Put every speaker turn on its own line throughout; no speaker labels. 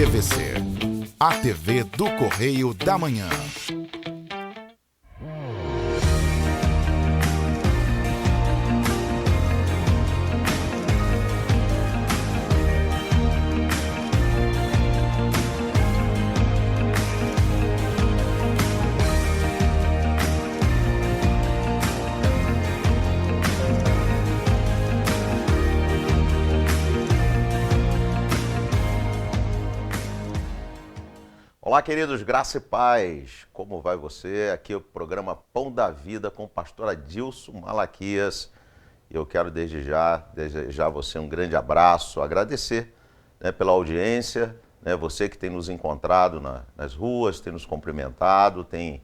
TVC, a TV do Correio da Manhã.
Olá, queridos, graça e paz. Como vai você? Aqui é o programa Pão da Vida com o pastor Adilson Malaquias. Eu quero desde já desejar a você um grande abraço, agradecer, pela audiência, você que tem nos encontrado nas ruas, tem nos cumprimentado, tem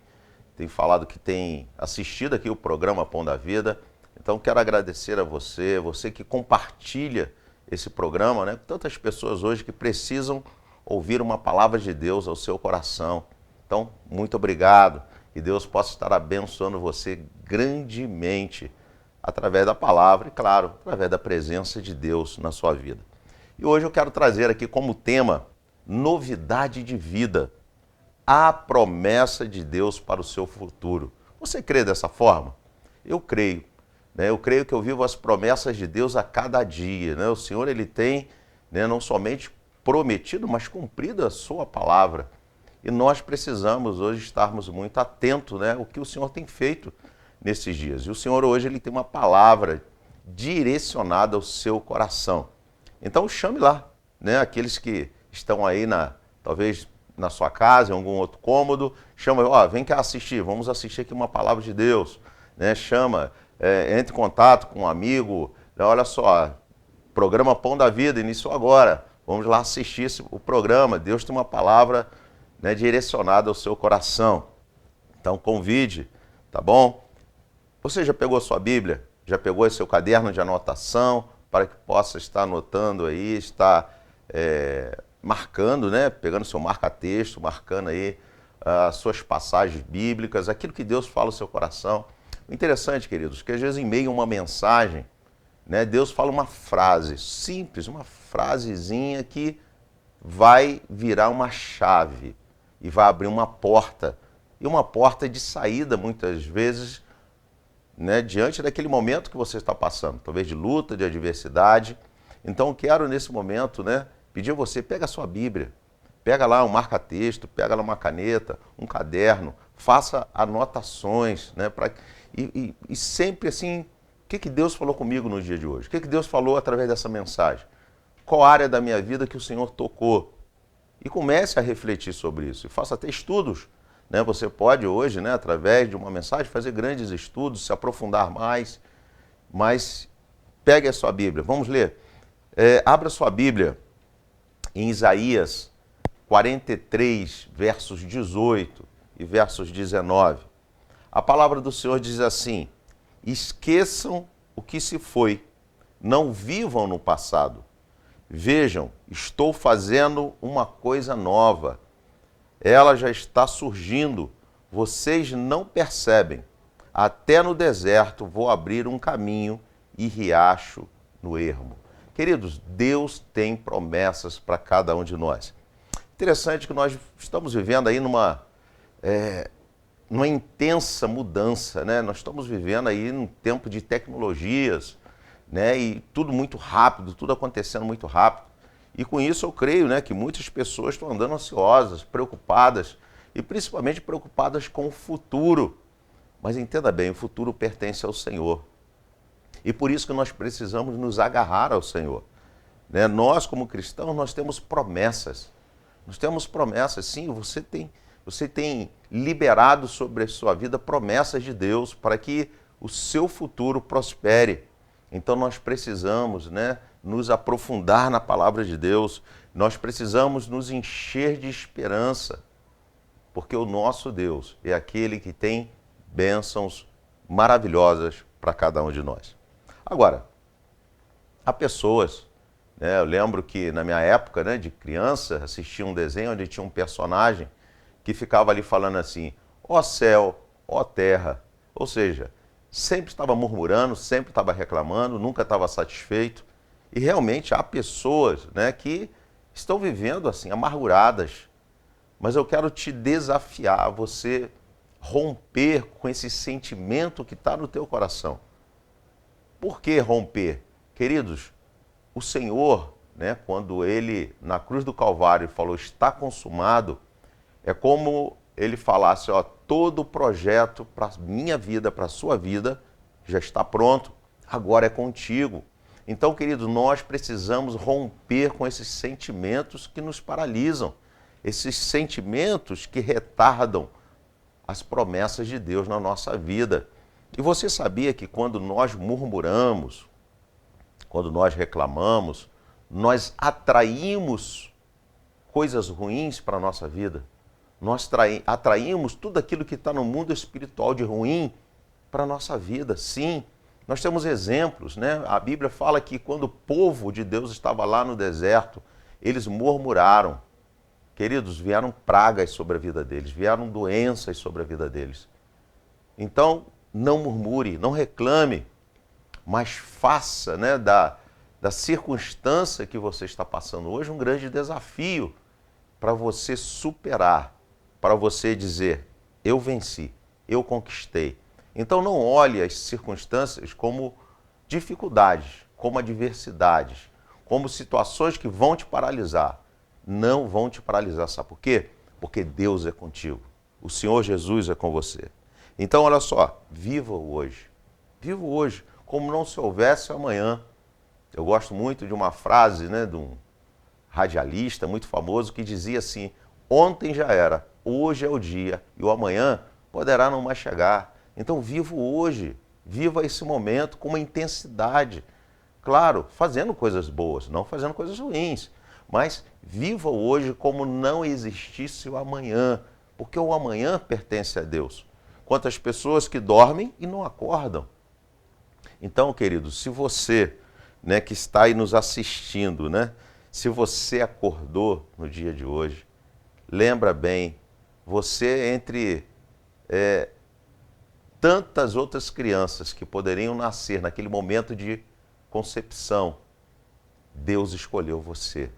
falado que tem assistido aqui o programa Pão da Vida. Então quero agradecer a você que compartilha esse programa, com tantas pessoas hoje que precisam ouvir uma palavra de Deus ao seu coração. Então, muito obrigado. Que Deus possa estar abençoando você grandemente através da palavra e, claro, através da presença de Deus na sua vida. E hoje eu quero trazer aqui como tema novidade de vida, a promessa de Deus para o seu futuro. Você crê dessa forma? Eu creio. Eu creio que eu vivo as promessas de Deus a cada dia. O Senhor, Ele tem não somente prometido, mas cumprido a sua palavra. E nós precisamos hoje estarmos muito atentos, o que o Senhor tem feito nesses dias. E o Senhor hoje ele tem uma palavra direcionada ao seu coração. Então chame lá, aqueles que estão aí talvez na sua casa, em algum outro cômodo, chama, vem cá assistir, vamos assistir aqui uma palavra de Deus. Chama, entre em contato com um amigo, olha só, programa Pão da Vida, iniciou agora. Vamos lá assistir o programa. Deus tem uma palavra direcionada ao seu coração. Então convide, tá bom? Você já pegou a sua Bíblia? Já pegou seu caderno de anotação para que possa estar anotando aí, estar marcando, pegando seu marca-texto, marcando aí as suas passagens bíblicas, aquilo que Deus fala no seu coração. O interessante, queridos, que às vezes em meio a uma mensagem, Deus fala uma frase simples, uma frasezinha que vai virar uma chave e vai abrir uma porta. E uma porta de saída, muitas vezes, diante daquele momento que você está passando, talvez de luta, de adversidade. Então, eu quero, nesse momento, pedir a você, pega a sua Bíblia, pega lá um marca-texto, pega lá uma caneta, um caderno, faça anotações, e sempre assim, o que Deus falou comigo no dia de hoje? O que Deus falou através dessa mensagem? Qual área da minha vida que o Senhor tocou? E comece a refletir sobre isso. E faça até estudos. Você pode hoje, através de uma mensagem, fazer grandes estudos, se aprofundar mais. Mas pegue a sua Bíblia. Vamos ler. Abra sua Bíblia em Isaías 43, versos 18 e versos 19. A palavra do Senhor diz assim: esqueçam o que se foi, não vivam no passado. Vejam, estou fazendo uma coisa nova. Ela já está surgindo, vocês não percebem. Até no deserto vou abrir um caminho e riacho no ermo. Queridos, Deus tem promessas para cada um de nós. Interessante que nós estamos vivendo aí numa intensa mudança, Nós estamos vivendo aí num tempo de tecnologias, e tudo muito rápido, tudo acontecendo muito rápido. E com isso eu creio, que muitas pessoas estão andando ansiosas, preocupadas, e principalmente preocupadas com o futuro. Mas entenda bem, o futuro pertence ao Senhor. E por isso que nós precisamos nos agarrar ao Senhor. Nós, como cristãos, nós temos promessas. Nós temos promessas, sim, você tem liberado sobre a sua vida promessas de Deus para que o seu futuro prospere. Então nós precisamos nos aprofundar na palavra de Deus, nós precisamos nos encher de esperança, porque o nosso Deus é aquele que tem bênçãos maravilhosas para cada um de nós. Agora, há pessoas, eu lembro que na minha época de criança, assistia um desenho onde tinha um personagem que ficava ali falando assim, ó céu, ó terra, ou seja, sempre estava murmurando, sempre estava reclamando, nunca estava satisfeito. E realmente há pessoas que estão vivendo assim, amarguradas. Mas eu quero te desafiar a você romper com esse sentimento que está no teu coração. Por que romper? Queridos, o Senhor, né, quando Ele, na cruz do Calvário, falou, está consumado, é como Ele falasse, ó, todo o projeto para a minha vida, para a sua vida, já está pronto, agora é contigo. Então, querido, nós precisamos romper com esses sentimentos que nos paralisam, esses sentimentos que retardam as promessas de Deus na nossa vida. E você sabia que quando nós murmuramos, quando nós reclamamos, nós atraímos coisas ruins para a nossa vida? Nós atraímos tudo aquilo que está no mundo espiritual de ruim para a nossa vida, sim. Nós temos exemplos, né? A Bíblia fala que quando o povo de Deus estava lá no deserto, eles murmuraram. Queridos, vieram pragas sobre a vida deles, vieram doenças sobre a vida deles. Então, não murmure, não reclame, mas faça, né, da circunstância que você está passando hoje um grande desafio para você superar, para você dizer, eu venci, eu conquistei. Então não olhe as circunstâncias como dificuldades, como adversidades, como situações que vão te paralisar. Não vão te paralisar, sabe por quê? Porque Deus é contigo, o Senhor Jesus é com você. Então olha só, viva hoje, como não se houvesse amanhã. Eu gosto muito de uma frase, né, de um radialista muito famoso que dizia assim, ontem já era, hoje é o dia e o amanhã poderá não mais chegar. Então viva hoje, viva esse momento com uma intensidade. Claro, fazendo coisas boas, não fazendo coisas ruins, mas viva hoje como não existisse o amanhã, porque o amanhã pertence a Deus. Quantas pessoas que dormem e não acordam. Então, querido, se você, né, que está aí nos assistindo, né, se você acordou no dia de hoje, lembra bem, você entre tantas outras crianças que poderiam nascer naquele momento de concepção, Deus escolheu você.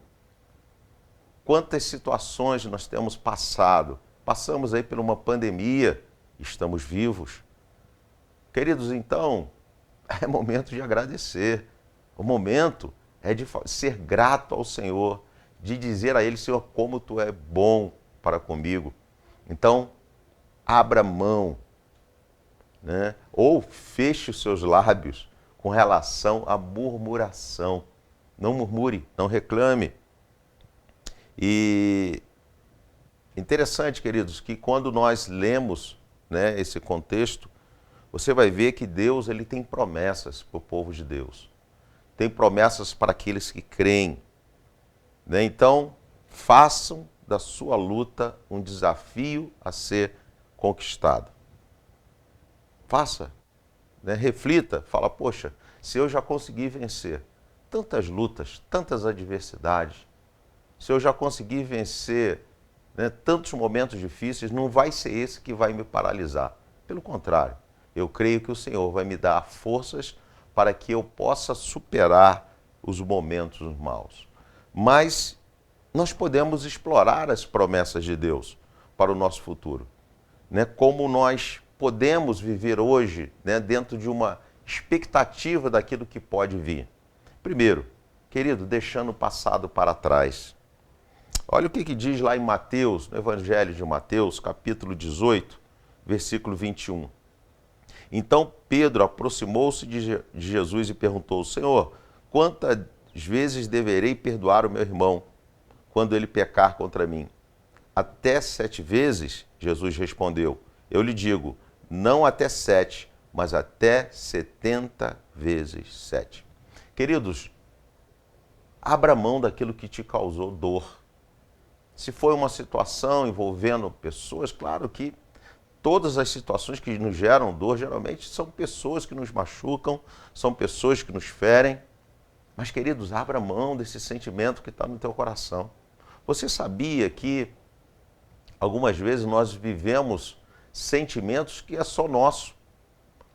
Quantas situações nós temos passado, passamos aí por uma pandemia, estamos vivos. Queridos, então, é momento de agradecer. O momento é de ser grato ao Senhor, de dizer a Ele, Senhor, como Tu é bom para comigo. Então, abra mão, né? Ou feche os seus lábios com relação à murmuração. Não murmure, não reclame. E interessante, queridos, que quando nós lemos, né, esse contexto, você vai ver que Deus ele tem promessas para o povo de Deus. Tem promessas para aqueles que creem. Né? Então, façam da sua luta um desafio a ser conquistado. Faça, né? Reflita, fala, poxa, se eu já consegui vencer tantas lutas, tantas adversidades, se eu já consegui vencer, né, tantos momentos difíceis, não vai ser esse que vai me paralisar. Pelo contrário, eu creio que o Senhor vai me dar forças para que eu possa superar os momentos maus. Mas nós podemos explorar as promessas de Deus para o nosso futuro. Né? Como nós podemos viver hoje, né, dentro de uma expectativa daquilo que pode vir. Primeiro, querido, deixando o passado para trás. Olha o que diz lá em Mateus, no Evangelho de Mateus, capítulo 18, versículo 21. Então Pedro aproximou-se de Jesus e perguntou, Senhor, quantas vezes deverei perdoar o meu irmão quando ele pecar contra mim? Até 7 vezes? Jesus respondeu, eu lhe digo, não até 7, mas até 70 vezes 7. Queridos, abra mão daquilo que te causou dor. Se foi uma situação envolvendo pessoas, claro que todas as situações que nos geram dor, geralmente são pessoas que nos machucam, são pessoas que nos ferem. Mas, queridos, abra mão desse sentimento que está no teu coração. Você sabia que algumas vezes nós vivemos sentimentos que é só nosso?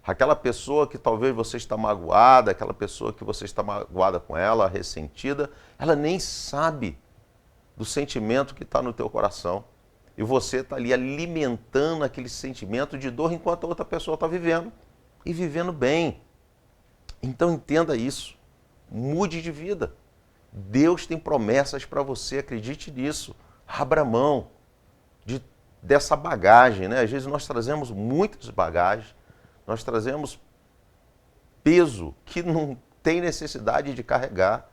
Aquela pessoa que talvez você está magoada, aquela pessoa que você está magoada com ela, ressentida, ela nem sabe do sentimento que está no teu coração. E você está ali alimentando aquele sentimento de dor enquanto a outra pessoa está vivendo. E vivendo bem. Então entenda isso. Mude de vida. Deus tem promessas para você, acredite nisso. Abra mão dessa bagagem, né? Às vezes nós trazemos muitas bagagens, nós trazemos peso que não tem necessidade de carregar.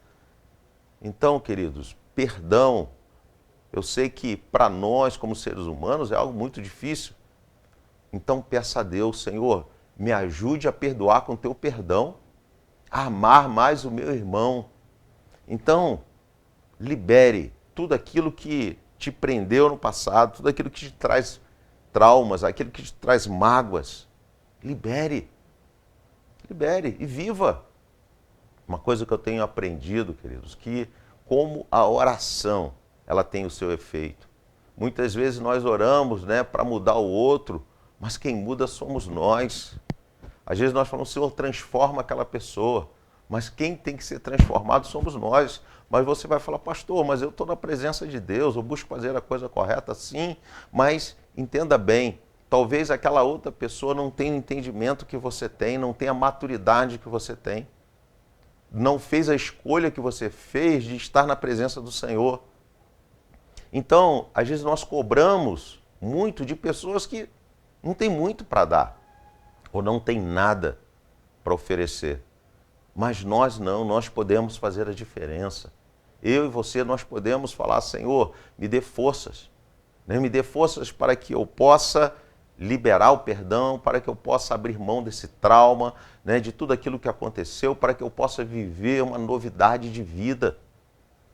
Então, queridos, perdão, eu sei que para nós, como seres humanos, é algo muito difícil. Então peça a Deus, Senhor, me ajude a perdoar com teu perdão, a amar mais o meu irmão. Então, libere tudo aquilo que te prendeu no passado, tudo aquilo que te traz traumas, aquilo que te traz mágoas. Libere. Libere e viva. Uma coisa que eu tenho aprendido, queridos, que como a oração, ela tem o seu efeito. Muitas vezes nós oramos, né, para mudar o outro, mas quem muda somos nós. Às vezes nós falamos, Senhor, transforma aquela pessoa, mas quem tem que ser transformado somos nós. Mas você vai falar, pastor, mas eu estou na presença de Deus, eu busco fazer a coisa correta, sim, mas entenda bem, talvez aquela outra pessoa não tenha o entendimento que você tem, não tenha a maturidade que você tem, não fez a escolha que você fez de estar na presença do Senhor. Então, às vezes nós cobramos muito de pessoas que não têm muito para dar, ou não têm nada para oferecer. Mas nós não, nós podemos fazer a diferença. Eu e você, nós podemos falar, Senhor, me dê forças, né? Me dê forças para que eu possa liberar o perdão, para que eu possa abrir mão desse trauma, né? De tudo aquilo que aconteceu, para que eu possa viver uma novidade de vida.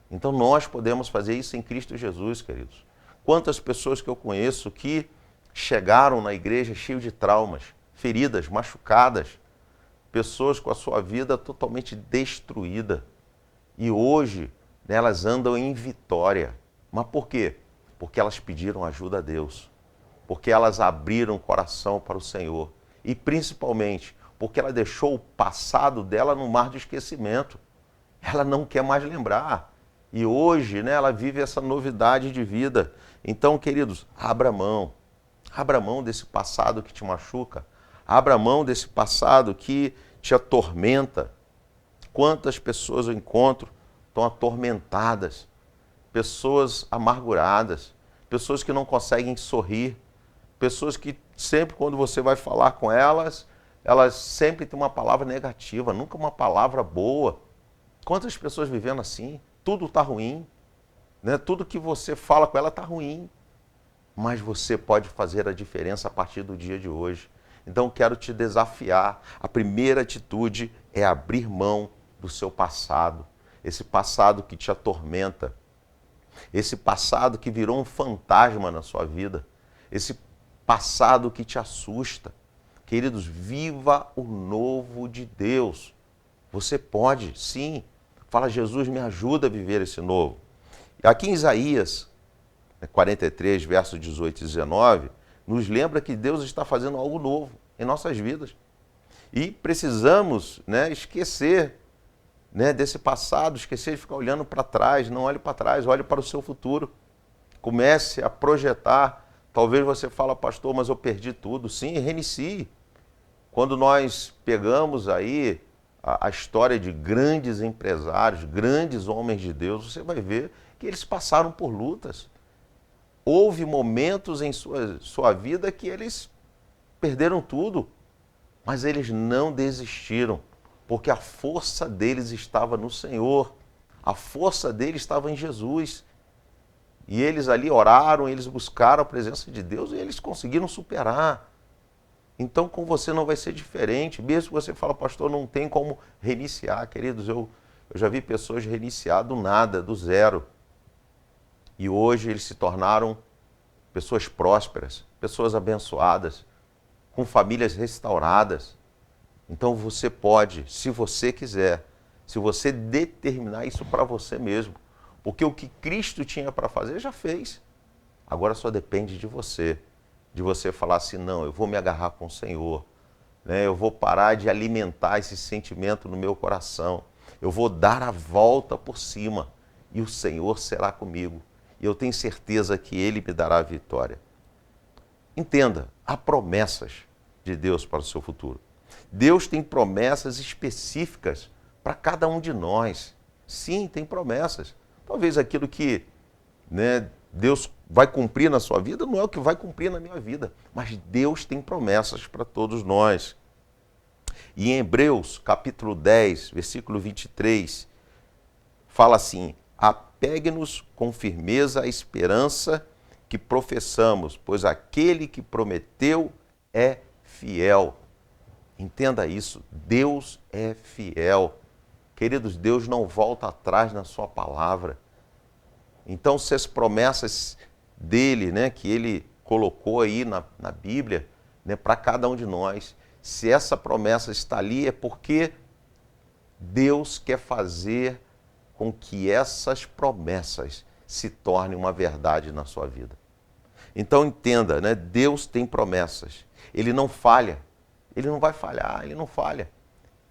Então nós podemos fazer isso em Cristo Jesus, queridos. Quantas pessoas que eu conheço que chegaram na igreja cheios de traumas, feridas, machucadas, pessoas com a sua vida totalmente destruída. E hoje, né, elas andam em vitória. Mas por quê? Porque elas pediram ajuda a Deus. Porque elas abriram o coração para o Senhor. E principalmente, porque ela deixou o passado dela no mar de esquecimento. Ela não quer mais lembrar. E hoje, né, ela vive essa novidade de vida. Então, queridos, abra mão. Abra mão desse passado que te machuca. Abra mão desse passado que te atormenta. Quantas pessoas eu encontro estão atormentadas, pessoas amarguradas, pessoas que não conseguem sorrir, pessoas que sempre quando você vai falar com elas, elas sempre têm uma palavra negativa, nunca uma palavra boa. Quantas pessoas vivendo assim? Tudo está ruim, né? Tudo que você fala com ela está ruim, mas você pode fazer a diferença a partir do dia de hoje. Então quero te desafiar. A primeira atitude é abrir mão do seu passado. Esse passado que te atormenta. Esse passado que virou um fantasma na sua vida. Esse passado que te assusta. Queridos, viva o novo de Deus. Você pode, sim. Fala, Jesus, me ajuda a viver esse novo. Aqui em Isaías 43, versos 18 e 19, nos lembra que Deus está fazendo algo novo em nossas vidas. E precisamos, né, esquecer, né, desse passado, esquecer de ficar olhando para trás. Não olhe para trás, olhe para o seu futuro. Comece a projetar. Talvez você fale, pastor, mas eu perdi tudo. Sim, reinicie. Quando nós pegamos aí a história de grandes empresários, grandes homens de Deus, você vai ver que eles passaram por lutas. Houve momentos em sua vida que eles perderam tudo, mas eles não desistiram, porque a força deles estava no Senhor, a força deles estava em Jesus. E eles ali oraram, eles buscaram a presença de Deus e eles conseguiram superar. Então com você não vai ser diferente, mesmo que você fale, pastor, não tem como reiniciar. Queridos, eu já vi pessoas reiniciar do nada, do zero. E hoje eles se tornaram pessoas prósperas, pessoas abençoadas, com famílias restauradas. Então você pode, se você quiser, se você determinar isso para você mesmo, porque o que Cristo tinha para fazer já fez. Agora só depende de você falar assim, não, eu vou me agarrar com o Senhor, né? Eu vou parar de alimentar esse sentimento no meu coração, eu vou dar a volta por cima e o Senhor será comigo. e eu tenho certeza que Ele me dará a vitória. Entenda, há promessas de Deus para o seu futuro. Deus tem promessas específicas para cada um de nós. Sim, tem promessas. Talvez aquilo que, Deus vai cumprir na sua vida não é o que vai cumprir na minha vida, mas Deus tem promessas para todos nós. E em Hebreus, capítulo 10, versículo 23, fala assim: apegue-nos com firmeza à esperança que professamos, pois aquele que prometeu é fiel. Entenda isso, Deus é fiel. Queridos, Deus não volta atrás na sua palavra. Então, se as promessas dele, que ele colocou aí na Bíblia, para cada um de nós, se essa promessa está ali, é porque Deus quer fazer com que essas promessas se tornem uma verdade na sua vida. Então entenda, Deus tem promessas. Ele não falha. Ele não vai falhar, ele não falha.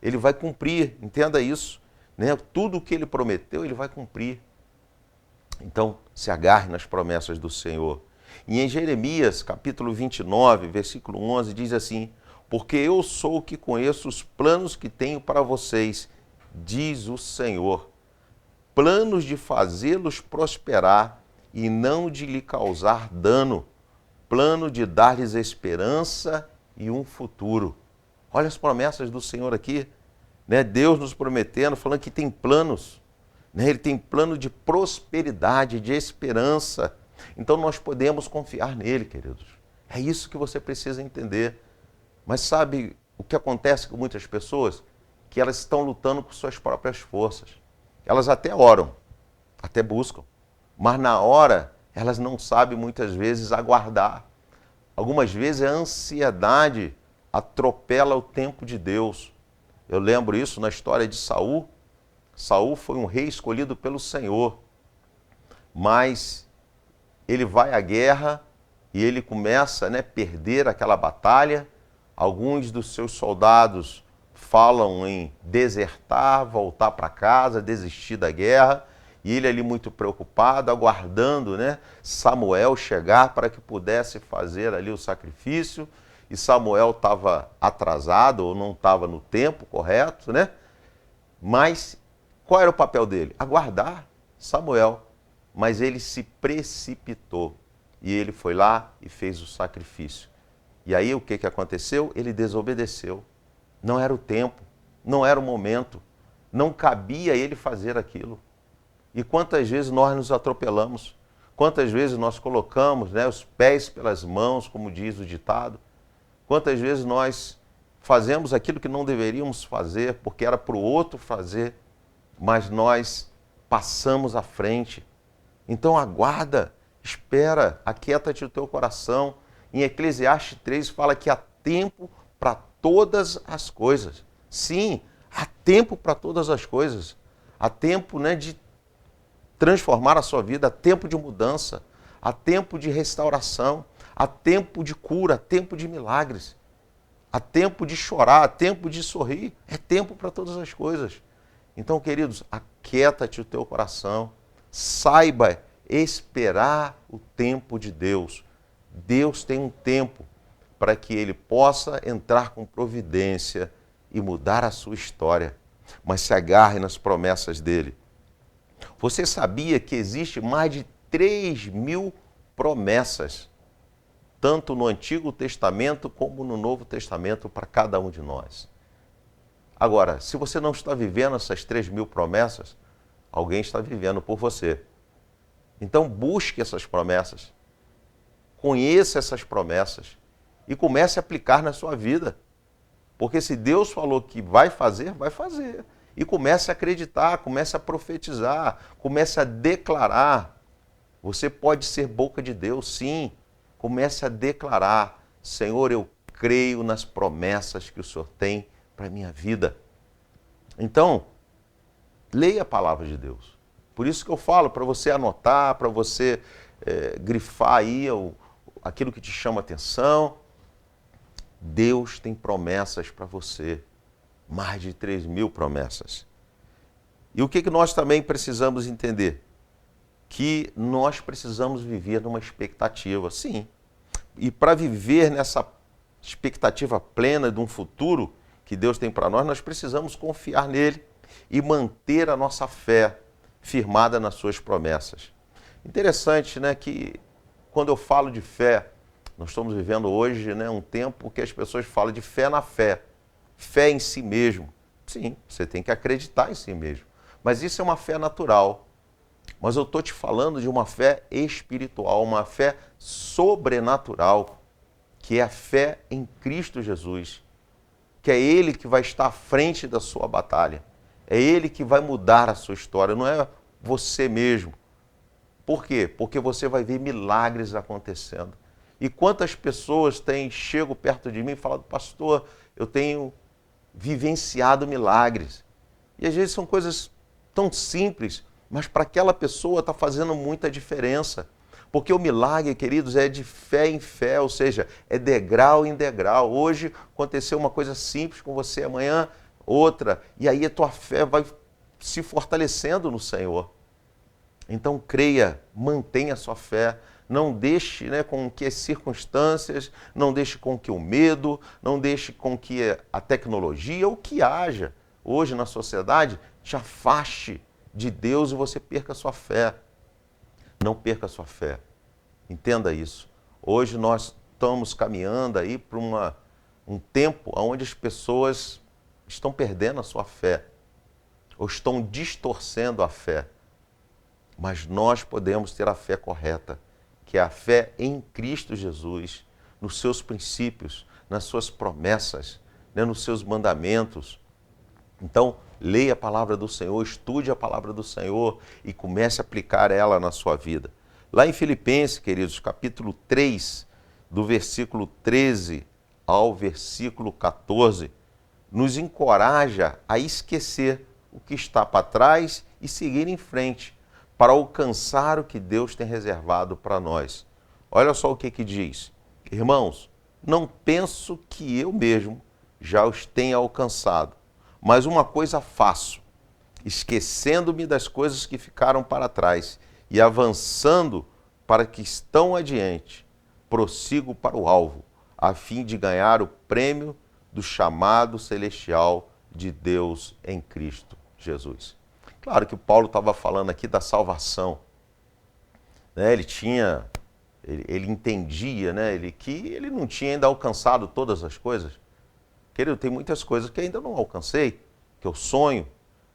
Ele vai cumprir, entenda isso. Tudo o que ele prometeu, ele vai cumprir. Então, se agarre nas promessas do Senhor. E em Jeremias, capítulo 29, versículo 11, diz assim: porque eu sou o que conheço os planos que tenho para vocês, diz o Senhor, planos de fazê-los prosperar e não de lhe causar dano, plano de dar-lhes esperança e um futuro. Olha as promessas do Senhor aqui, Deus nos prometendo, falando que tem planos, Ele tem plano de prosperidade, de esperança. Então nós podemos confiar nele, queridos. É isso que você precisa entender. Mas sabe o que acontece com muitas pessoas? Que elas estão lutando com suas próprias forças. Elas até oram, até buscam, mas na hora elas não sabem muitas vezes aguardar. Algumas vezes a ansiedade atropela o tempo de Deus. Eu lembro isso na história de Saul. Saul foi um rei escolhido pelo Senhor, mas ele vai à guerra e ele começa a perder aquela batalha. Alguns dos seus soldados falam em desertar, voltar para casa, desistir da guerra, e ele ali muito preocupado, aguardando Samuel chegar para que pudesse fazer ali o sacrifício, e Samuel estava atrasado ou não estava no tempo correto, Mas qual era o papel dele? Aguardar Samuel, mas ele se precipitou, e ele foi lá e fez o sacrifício. E aí o que aconteceu? Ele desobedeceu. Não era o tempo, não era o momento, não cabia a ele fazer aquilo. E quantas vezes nós nos atropelamos, quantas vezes nós colocamos os pés pelas mãos, como diz o ditado, quantas vezes nós fazemos aquilo que não deveríamos fazer, porque era para o outro fazer, mas nós passamos à frente. Então aguarda, espera, aquieta-te o teu coração. Em Eclesiastes 3 fala que há tempo para todas as coisas. Sim, há tempo para todas as coisas. Há tempo de transformar a sua vida, há tempo de mudança, há tempo de restauração, há tempo de cura, há tempo de milagres, há tempo de chorar, há tempo de sorrir, é tempo para todas as coisas. Então, queridos, aquieta-te o teu coração, saiba esperar o tempo de Deus. Deus tem um tempo para que ele possa entrar com providência e mudar a sua história, mas se agarre nas promessas dele. Você sabia que existe mais de 3.000 promessas, tanto no Antigo Testamento como no Novo Testamento, para cada um de nós? Agora, se você não está vivendo essas 3.000 promessas, alguém está vivendo por você. Então busque essas promessas, conheça essas promessas e comece a aplicar na sua vida. Porque se Deus falou que vai fazer, vai fazer. E comece a acreditar, comece a profetizar, comece a declarar. Você pode ser boca de Deus, sim. Comece a declarar: Senhor, eu creio nas promessas que o Senhor tem para a minha vida. Então, leia a palavra de Deus. Por isso que eu falo para você anotar, para você grifar aí aquilo que te chama atenção. Deus tem promessas para você, mais de 3.000 promessas. E o que nós também precisamos entender? que nós precisamos viver numa expectativa, sim. E para viver nessa expectativa plena de um futuro que Deus tem para nós, nós precisamos confiar nele e manter a nossa fé firmada nas suas promessas. Interessante, né, que quando eu falo de fé, nós estamos vivendo hoje, né, um tempo que as pessoas falam de fé na fé, fé em si mesmo. Sim, você tem que acreditar em si mesmo, mas isso é uma fé natural. Mas eu estou te falando de uma fé espiritual, uma fé sobrenatural, que é a fé em Cristo Jesus, que é Ele que vai estar à frente da sua batalha, é Ele que vai mudar a sua história, não é você mesmo. Por quê? Porque você vai ver milagres acontecendo. E quantas pessoas chegam perto de mim e falam, pastor, eu tenho vivenciado milagres. E às vezes são coisas tão simples, mas para aquela pessoa está fazendo muita diferença. Porque o milagre, queridos, é de fé em fé, ou seja, é degrau em degrau. Hoje aconteceu uma coisa simples com você, amanhã outra, e aí a tua fé vai se fortalecendo no Senhor. Então creia, mantenha a sua fé, não deixe, né, com que as circunstâncias, não deixe com que o medo, não deixe com que a tecnologia, o que haja hoje na sociedade, te afaste de Deus e você perca a sua fé. Não perca a sua fé. Entenda isso. Hoje nós estamos caminhando aí para um tempo onde as pessoas estão perdendo a sua fé, ou estão distorcendo a fé. Mas nós podemos ter a fé correta, que é a fé em Cristo Jesus, nos seus princípios, nas suas promessas, né, nos seus mandamentos. Então, leia a palavra do Senhor, estude a palavra do Senhor e comece a aplicar ela na sua vida. Lá em Filipenses, queridos, capítulo 3, do versículo 13 ao versículo 14, nos encoraja a esquecer o que está para trás e seguir em frente, para alcançar o que Deus tem reservado para nós. Olha só o que diz. Irmãos, não penso que eu mesmo já os tenha alcançado, mas uma coisa faço, esquecendo-me das coisas que ficaram para trás e avançando para que estão adiante, prossigo para o alvo, a fim de ganhar o prêmio do chamado celestial de Deus em Cristo Jesus. Claro que o Paulo estava falando aqui da salvação, né? Ele entendia, né? Que ele não tinha ainda alcançado todas as coisas. Querido, tem muitas coisas que ainda não alcancei, que eu sonho,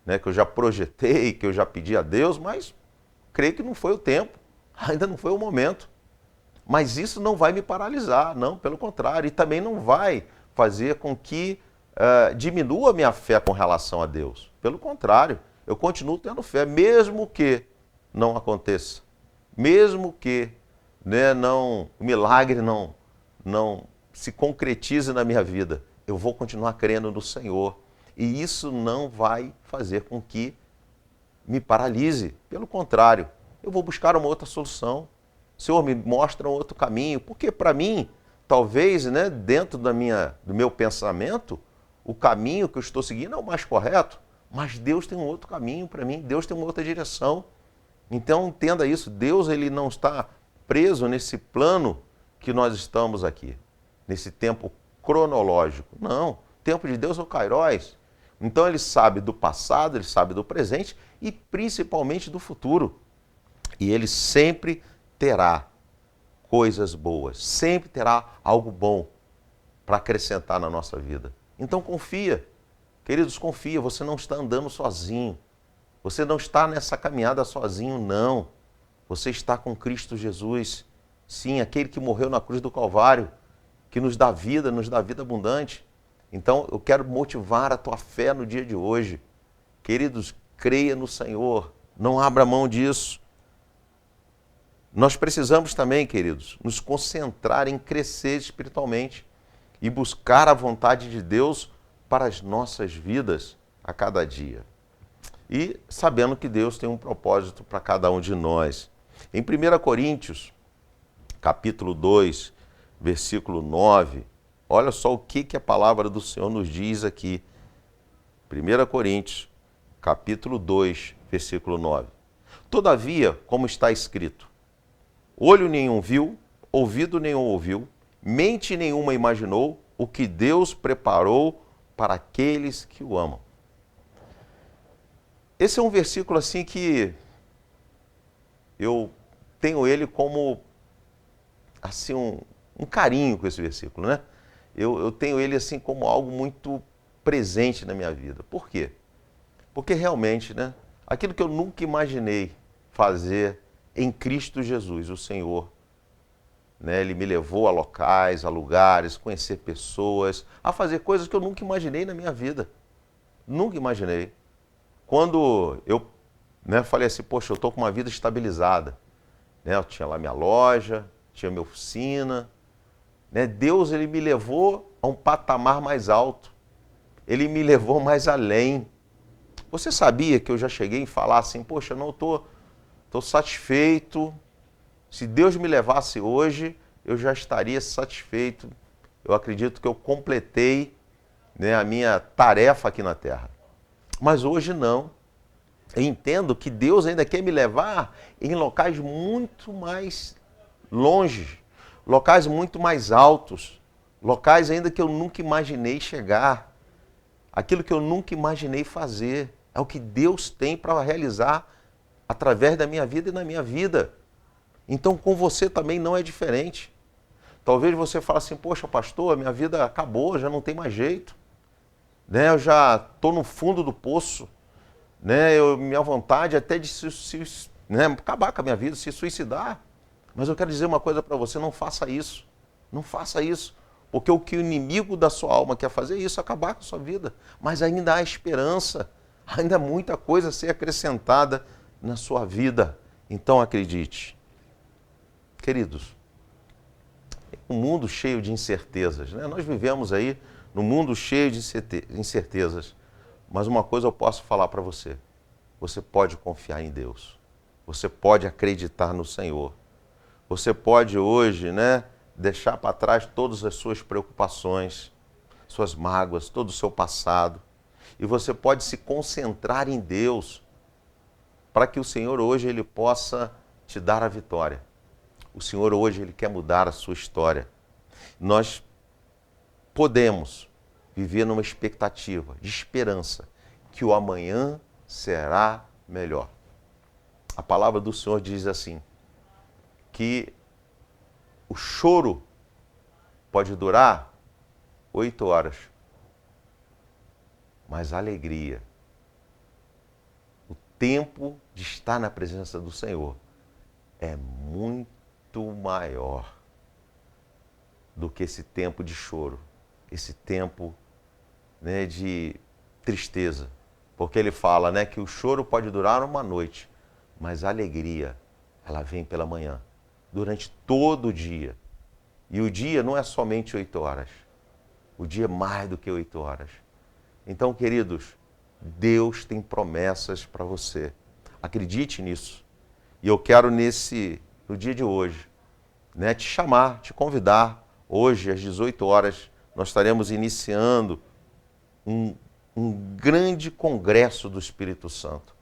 né? Que eu já projetei, que eu já pedi a Deus, mas creio que não foi o tempo, ainda não foi o momento. Mas isso não vai me paralisar, não, pelo contrário, e também não vai fazer com que diminua a minha fé com relação a Deus. Pelo contrário, eu continuo tendo fé, mesmo que não aconteça, mesmo que, né, o milagre não se concretize na minha vida, eu vou continuar crendo no Senhor. E isso não vai fazer com que me paralise. Pelo contrário, eu vou buscar uma outra solução. Senhor, me mostra um outro caminho. Porque para mim, talvez, né, dentro do meu pensamento, o caminho que eu estou seguindo é o mais correto. Mas Deus tem um outro caminho para mim, Deus tem uma outra direção. Então entenda isso, Deus ele não está preso nesse plano que nós estamos aqui, nesse tempo cronológico. Não, o tempo de Deus é o Kairos. Então ele sabe do passado, ele sabe do presente e principalmente do futuro. E ele sempre terá coisas boas, sempre terá algo bom para acrescentar na nossa vida. Então confia. Queridos, confia, você não está andando sozinho. Você não está nessa caminhada sozinho, não. Você está com Cristo Jesus. Sim, aquele que morreu na cruz do Calvário, que nos dá vida abundante. Então, eu quero motivar a tua fé no dia de hoje. Queridos, creia no Senhor. Não abra mão disso. Nós precisamos também, queridos, nos concentrar em crescer espiritualmente e buscar a vontade de Deus para as nossas vidas a cada dia. E sabendo que Deus tem um propósito para cada um de nós. Em 1 Coríntios, capítulo 2, versículo 9, olha só o que a palavra do Senhor nos diz aqui. 1 Coríntios, capítulo 2, versículo 9. Todavia, como está escrito, olho nenhum viu, ouvido nenhum ouviu, mente nenhuma imaginou o que Deus preparou para aqueles que o amam. Esse é um versículo assim que eu tenho ele como assim um carinho com esse versículo, né? Eu tenho ele assim como algo muito presente na minha vida. Por quê? Porque realmente, né, aquilo que eu nunca imaginei fazer em Cristo Jesus, o Senhor, né, Ele me levou a locais, a lugares, conhecer pessoas, a fazer coisas que eu nunca imaginei na minha vida. Nunca imaginei. Quando eu, né, falei assim, poxa, eu estou com uma vida estabilizada, né, eu tinha lá minha loja, tinha minha oficina, né, Deus, Ele me levou a um patamar mais alto, Ele me levou mais além. Você sabia que eu já cheguei a falar assim, poxa, não estou satisfeito, se Deus me levasse hoje, eu já estaria satisfeito. Eu acredito que eu completei, né, a minha tarefa aqui na Terra. Mas hoje não. Eu entendo que Deus ainda quer me levar em locais muito mais longe, locais muito mais altos, locais ainda que eu nunca imaginei chegar. Aquilo que eu nunca imaginei fazer. É o que Deus tem para realizar através da minha vida e na minha vida. Então com você também não é diferente. Talvez você fale assim, poxa pastor, minha vida acabou, já não tem mais jeito. Né? Eu já estou no fundo do poço. Né? Minha vontade é até de né, acabar com a minha vida, se suicidar. Mas eu quero dizer uma coisa para você, não faça isso. Não faça isso. Porque o que o inimigo da sua alma quer fazer é isso, acabar com a sua vida. Mas ainda há esperança, ainda há muita coisa a ser acrescentada na sua vida. Então acredite. Queridos, um mundo cheio de incertezas, né? Nós vivemos aí num mundo cheio de incertezas. Mas uma coisa eu posso falar para você. Você pode confiar em Deus. Você pode acreditar no Senhor. Você pode hoje, né, deixar para trás todas as suas preocupações, suas mágoas, todo o seu passado. E você pode se concentrar em Deus para que o Senhor hoje Ele possa te dar a vitória. O Senhor hoje Ele quer mudar a sua história. Nós podemos viver numa expectativa de esperança que o amanhã será melhor. A palavra do Senhor diz assim, que o choro pode durar 8 horas, mas a alegria, o tempo de estar na presença do Senhor é muito maior do que esse tempo de choro, esse tempo, né, de tristeza. Porque ele fala, né, que o choro pode durar uma noite, mas a alegria, ela vem pela manhã, durante todo o dia. E o dia não é somente 8 horas. O dia é mais do que 8 horas. Então, queridos, Deus tem promessas para você. Acredite nisso. E eu quero no dia de hoje, né, te chamar, te convidar. Hoje, às 18 horas, nós estaremos iniciando um grande congresso do Espírito Santo.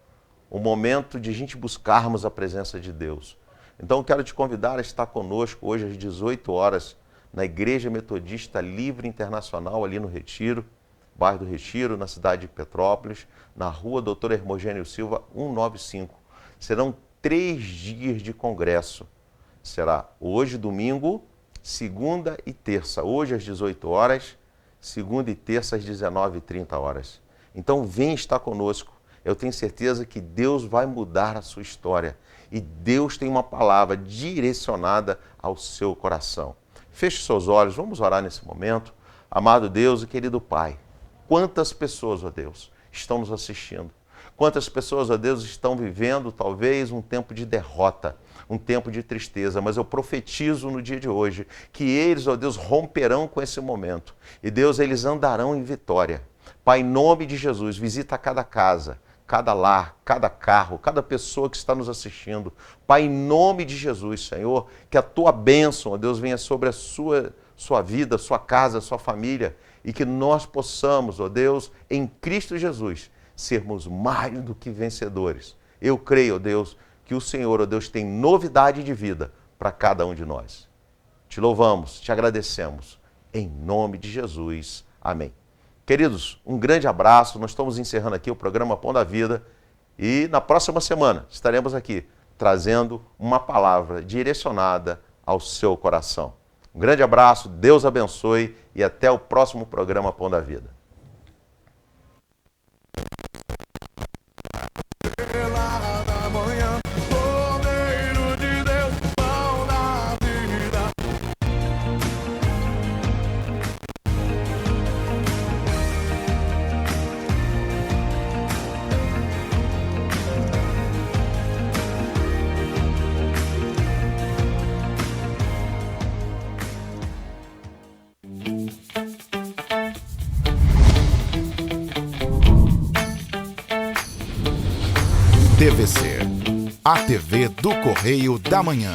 Um momento de a gente buscarmos a presença de Deus. Então, quero te convidar a estar conosco hoje às 18 horas na Igreja Metodista Livre Internacional, ali no Retiro, bairro do Retiro, na cidade de Petrópolis, na rua Dr. Hermogênio Silva, 195. Serão 3 dias de congresso. Será hoje, domingo, segunda e terça. Hoje às 18 horas, segunda e terça às 19h30. Então, vem estar conosco. Eu tenho certeza que Deus vai mudar a sua história. E Deus tem uma palavra direcionada ao seu coração. Feche seus olhos, vamos orar nesse momento. Amado Deus e querido Pai, quantas pessoas, ó Deus, estão nos assistindo? Quantas pessoas, ó Deus, estão vivendo talvez um tempo de derrota, um tempo de tristeza, mas eu profetizo no dia de hoje que eles, ó Deus, romperão com esse momento. E Deus, eles andarão em vitória. Pai, em nome de Jesus, visita cada casa, cada lar, cada carro, cada pessoa que está nos assistindo. Pai, em nome de Jesus, Senhor, que a Tua bênção, ó Deus, venha sobre a sua vida, sua casa, sua família, e que nós possamos, ó Deus, em Cristo Jesus, sermos mais do que vencedores. Eu creio, ó Deus, que o Senhor, ó Deus, tem novidade de vida para cada um de nós. Te louvamos, te agradecemos. Em nome de Jesus. Amém. Queridos, um grande abraço. Nós estamos encerrando aqui o programa Pão da Vida e na próxima semana estaremos aqui trazendo uma palavra direcionada ao seu coração. Um grande abraço, Deus abençoe e até o próximo programa Pão da Vida.
TVC, a TV do Correio da Manhã.